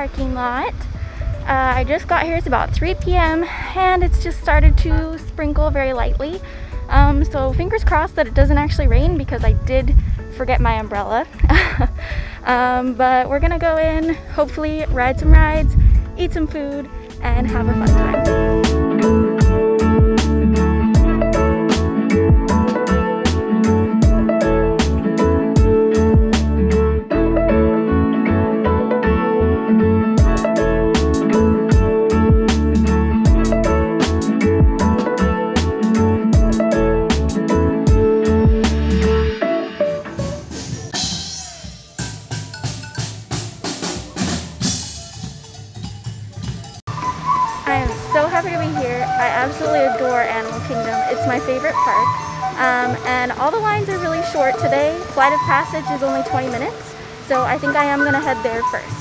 parking lot. I just got here. It's about 3 p.m. and it's just started to sprinkle very lightly. So fingers crossed that it doesn't actually rain because I did forget my umbrella. But we're gonna go in, hopefully ride some rides, eat some food, and have a fun time. I am so happy to be here. I absolutely adore Animal Kingdom. It's my favorite park. And all the lines are really short today. Flight of Passage is only 20 minutes, so I think I am gonna head there first.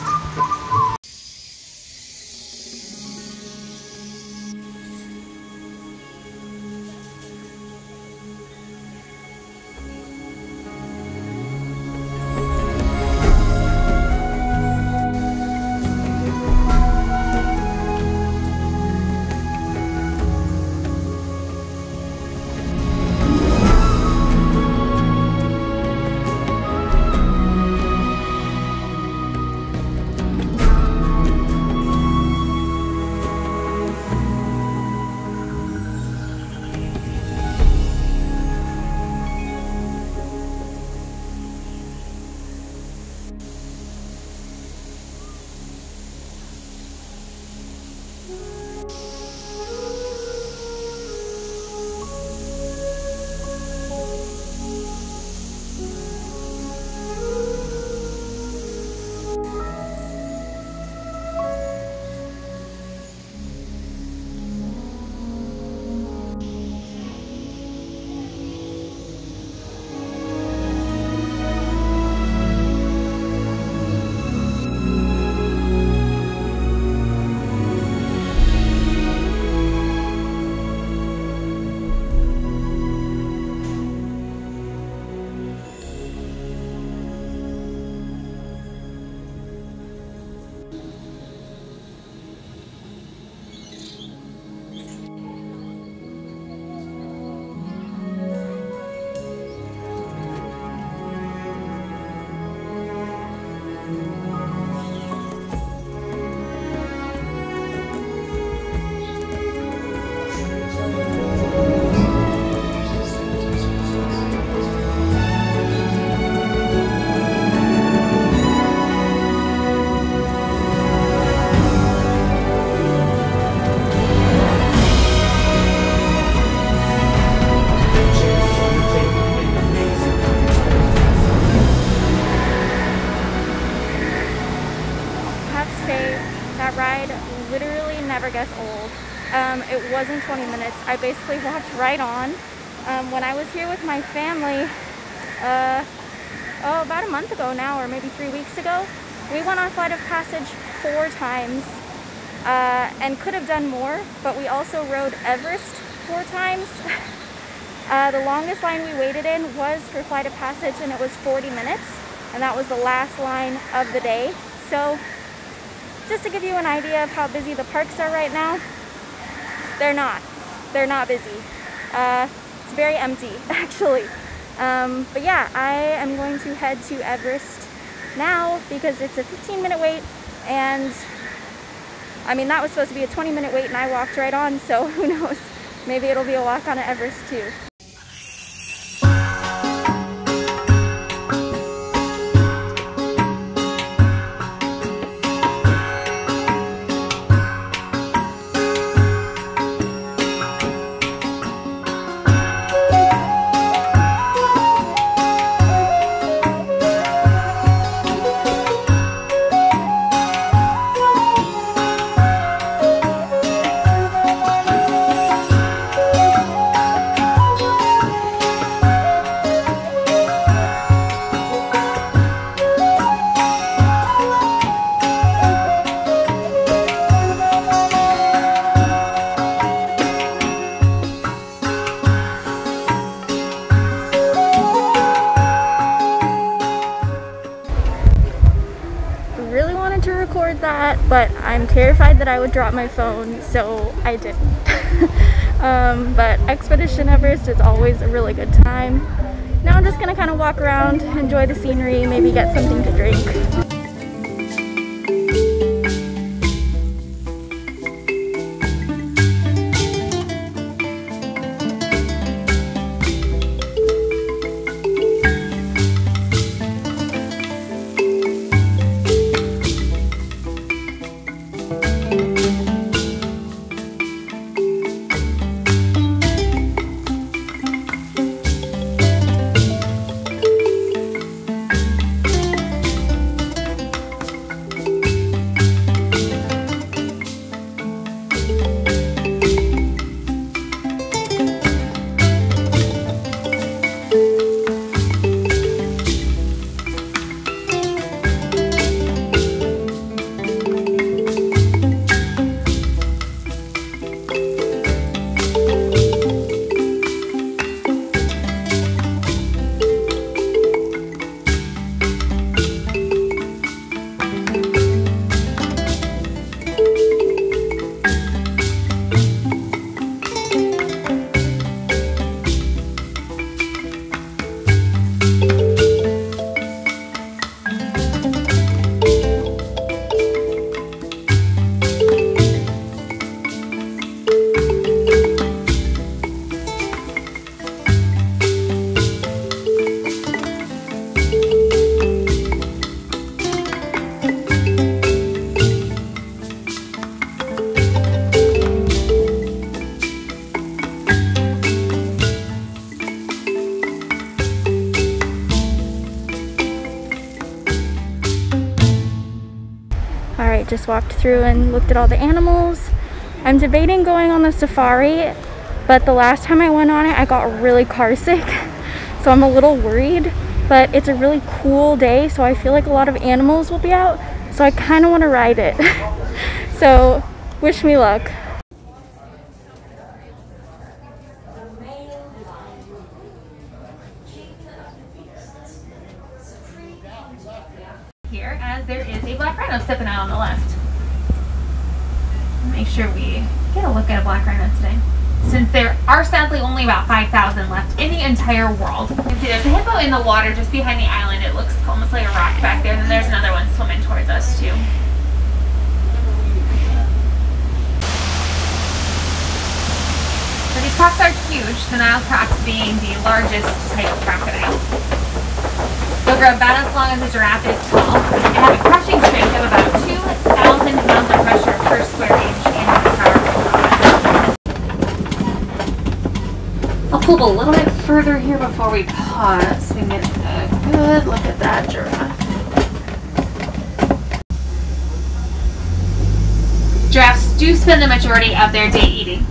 That ride literally never gets old. It wasn't 20 minutes. I basically walked right on. When I was here with my family, about a month ago now, or maybe 3 weeks ago, we went on Flight of Passage 4 times and could have done more, but we also rode Everest 4 times. The longest line we waited in was for Flight of Passage, and it was 40 minutes, and that was the last line of the day. So just to give you an idea of how busy the parks are right now, they're not busy. It's very empty, actually. But yeah, I am going to head to Everest now because it's a 15-minute wait, and I mean, that was supposed to be a 20-minute wait and I walked right on, so who knows, maybe it'll be a walk on to Everest too. but I'm terrified that I would drop my phone, so I didn't. But Expedition Everest is always a really good time. Now I'm just gonna kind of walk around, enjoy the scenery, maybe get something to drink. Alright, just walked through and looked at all the animals. I'm debating going on the safari, but the last time I went on it, I got really car sick, so I'm a little worried. But it's a really cool day, so I feel like a lot of animals will be out, so I kind of want to ride it. So, wish me luck. Here, as there is a black rhino stepping out on the left. Make sure we get a look at a black rhino today, since there are sadly only about 5,000 left in the entire world. You can see there's a hippo in the water just behind the island. It looks almost like a rock back there, and then there's another one swimming towards us too. So these crocs are huge, the Nile crocs being the largest type of crocodile. They'll grow about as long as a giraffe is tall and have a crushing strength of about 2,000 pounds of pressure per square inch in the powerful. I'll pull a little bit further here before we pause so we can get a good look at that giraffe. Giraffes do spend the majority of their day eating.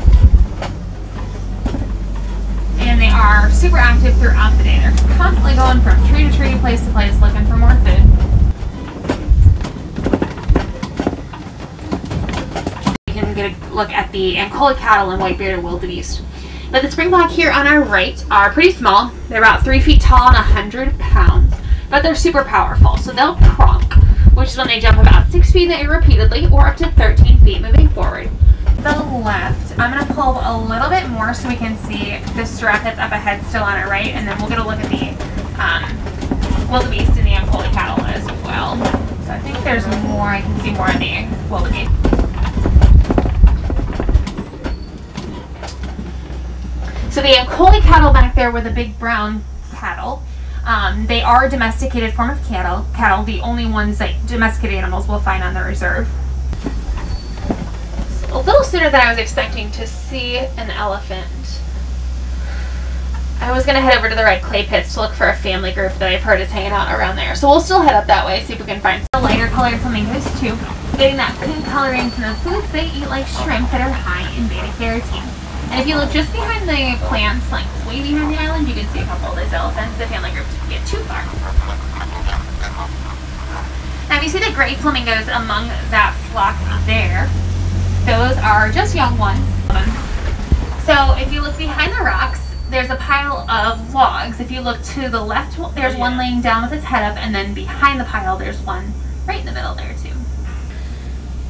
And they are super active throughout the day. They're constantly going from tree to tree, place to place, looking for more food. You can get a look at the Ankole cattle and white-bearded wildebeest. But the springbok here on our right are pretty small. They're about 3 feet tall and 100 pounds. But they're super powerful, so they'll pronk, which is when they jump about 6 feet in the air repeatedly or up to 13 feet moving forward. The left, I'm going to pull a little bit more so we can see this giraffe that's up ahead still on our right, and then we'll get a look at the wildebeest and the Ankole cattle as well. So I think there's more, I can see more of the wildebeest. So the Ankole cattle back there were the big brown cattle. They are a domesticated form of cattle, the only ones that domesticated animals will find on the reserve. A little sooner than I was expecting to see an elephant. I was going to head over to the red clay pits to look for a family group that I've heard is hanging out around there. So we'll still head up that way, see if we can find some lighter colored flamingos too. Getting that pink coloring from the foods they eat, like shrimp, that are high in beta carotene. And if you look just behind the plants, like way behind the island, you can see a couple of those elephants. The family group didn't get too far. Now if you see the gray flamingos among that flock there, those are just young ones. So if you look behind the rocks, there's a pile of logs. If you look to the left, there's one laying down with its head up, and then behind the pile, there's one right in the middle there too.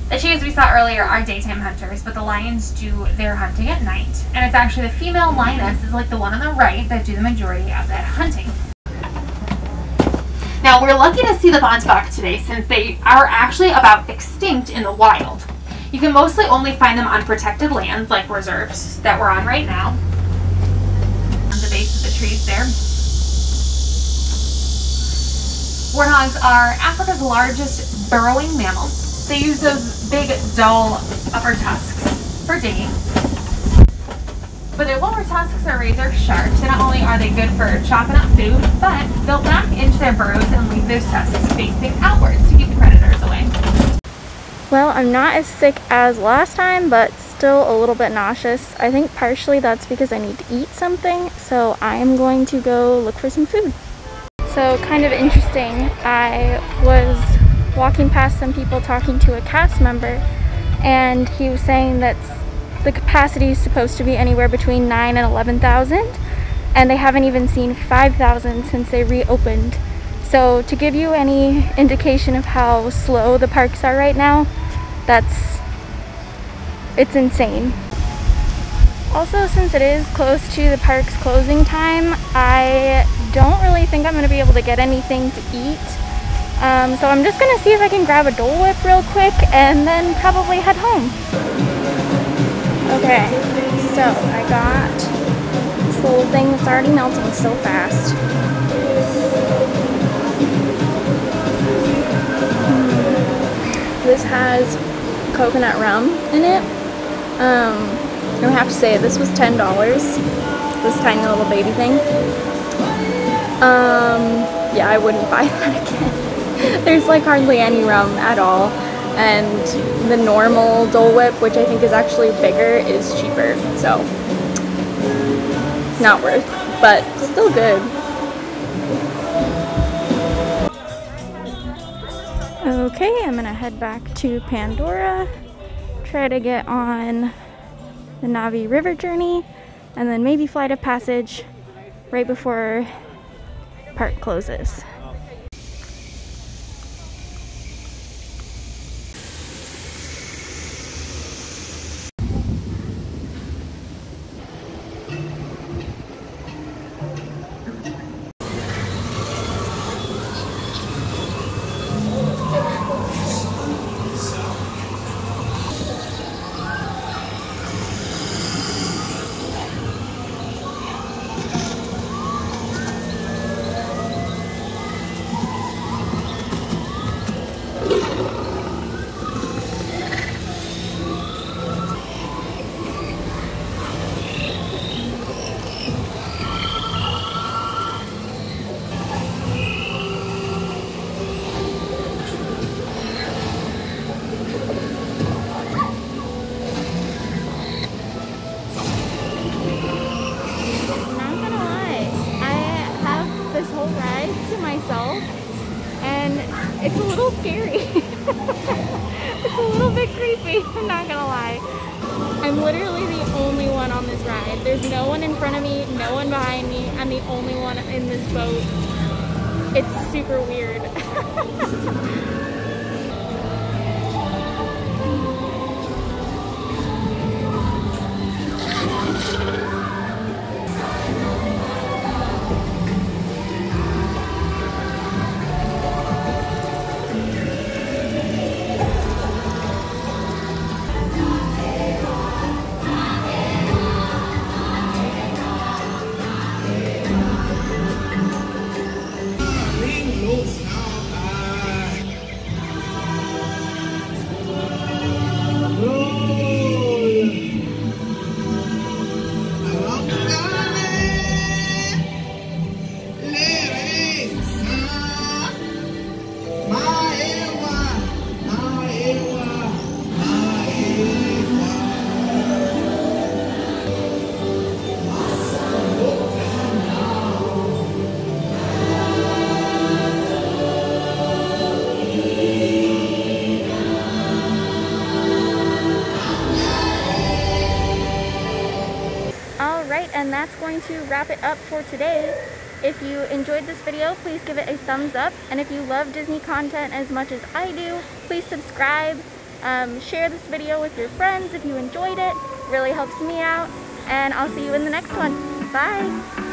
The cheetahs we saw earlier are daytime hunters, but the lions do their hunting at night. And it's actually the female lioness is like the one on the right that do the majority of that hunting. Now we're lucky to see the bondsbok today since they are actually about extinct in the wild. You can mostly only find them on protected lands like reserves that we're on right now. On the base of the trees there. Warthogs are Africa's largest burrowing mammal. They use those big, dull upper tusks for digging. But their lower tusks are razor sharp, so not only are they good for chopping up food, but they'll back into their burrows and leave those tusks facing outwards to keep the predators away. Well, I'm not as sick as last time, but still a little bit nauseous. I think partially that's because I need to eat something, so I am going to go look for some food. So kind of interesting, I was walking past some people talking to a cast member, and he was saying that the capacity is supposed to be anywhere between 9,000 and 11,000, and they haven't even seen 5,000 since they reopened. So to give you any indication of how slow the parks are right now, it's insane. Also, since it is close to the park's closing time, I don't really think I'm going to be able to get anything to eat. So I'm just going to see if I can grab a Dole Whip real quick and then probably head home. Okay, so I got this little thing that's already melting so fast. This has coconut rum in it. I have to say, this was $10, this tiny little baby thing. Yeah, I wouldn't buy that again. There's like hardly any rum at all, and the normal Dole Whip, which I think is actually bigger, is cheaper, so not worth, but still good. Okay, I'm gonna head back to Pandora, try to get on the Navi River journey, and then maybe flight of passage right before park closes. It's a little scary. It's a little bit creepy, I'm not gonna lie. I'm literally the only one on this ride. There's no one in front of me, no one behind me. I'm the only one in this boat. It's super weird. And that's going to wrap it up for today. If you enjoyed this video, please give it a thumbs up. And if you love Disney content as much as I do, please subscribe Share this video with your friends if you enjoyed it. Really helps me out. And I'll see you in the next one. Bye!